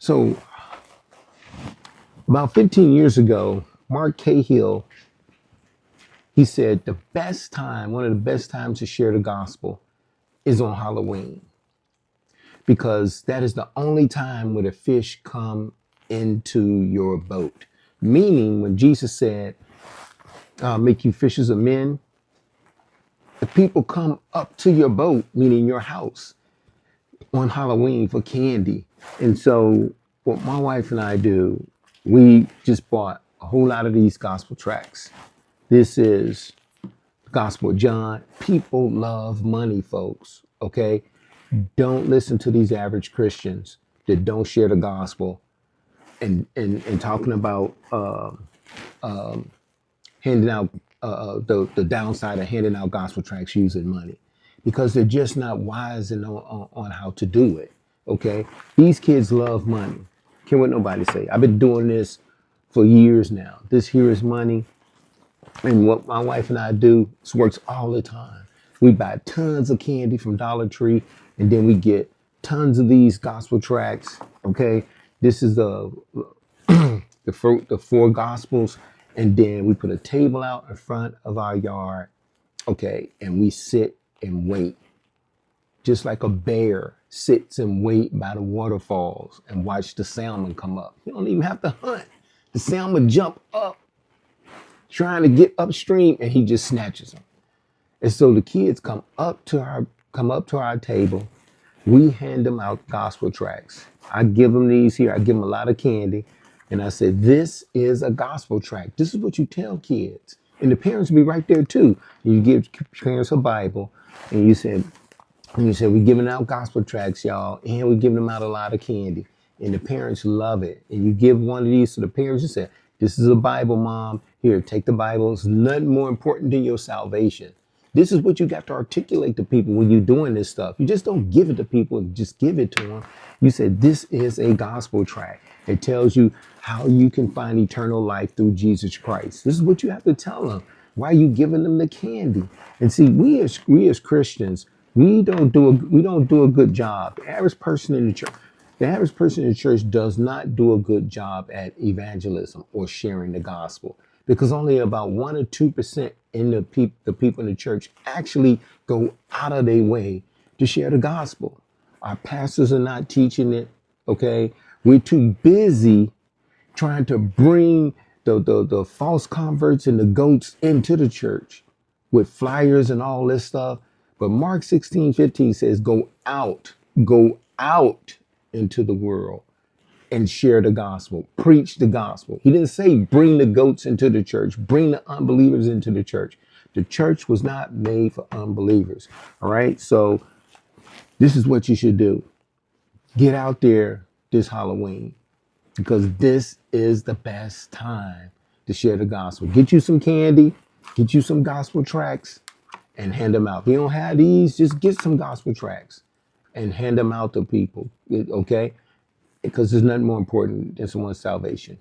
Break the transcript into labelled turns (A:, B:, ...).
A: So about 15 years ago, Mark Cahill, he said one of the best times to share the gospel is on Halloween, because that is the only time where the fish come into your boat. Meaning when Jesus said, make you fishers of men, the people come up to your boat, meaning your house, on Halloween for candy. And so what my wife and I do, we just bought a whole lot of these gospel tracts. This is the Gospel of John. People love money, folks. Okay. Don't listen to these average Christians that don't share the gospel and talking about handing out the downside of handing out gospel tracts using money, because they're just not wise on how to do it. Okay, these kids love money. Care what nobody say. I've been doing this for years now. This here is money, and what my wife and I do, this works all the time. We buy tons of candy from Dollar Tree, and then we get tons of these gospel tracts. Okay, this is the four gospels, and then we put a table out in front of our yard. Okay, and we sit and wait, just like a bear sits and wait by the waterfalls and watch the salmon come up. You don't even have to hunt. The salmon jump up trying to get upstream, and he just snatches them. And so the kids come up to our table. We hand them out gospel tracts. I give them these here. I give them a lot of candy. And I said, this is a gospel tract. This is what you tell kids. And the parents be right there too. You give parents a Bible, and you said, we're giving out gospel tracts, y'all, and we're giving them out a lot of candy. And the parents love it. And you give one of these to the parents, you say, this is a Bible, Mom. Here, take the Bible. It's nothing more important than your salvation. This is what you got to articulate to people when you're doing this stuff. You just don't give it to people and just give it to them. You said, this is a gospel tract. It tells you how you can find eternal life through Jesus Christ. This is what you have to tell them. Why are you giving them the candy? And see, we as Christians, we don't do a good job. The average person in the church does not do a good job at evangelism or sharing the gospel, because only about 1 or 2% in the people in the church actually go out of their way to share the gospel. Our pastors are not teaching it. Okay, we're too busy trying to bring the false converts and the goats into the church with flyers and all this stuff. But Mark 16:15 says, go out into the world and share the gospel, preach the gospel. He didn't say bring the goats into the church, bring the unbelievers into the church. The church was not made for unbelievers. All right. So this is what you should do. Get out there this Halloween, because this is the best time to share the gospel. Get you some candy, get you some gospel tracts, and hand them out. If you don't have these, just get some gospel tracts and hand them out to people. Okay? Because there's nothing more important than someone's salvation.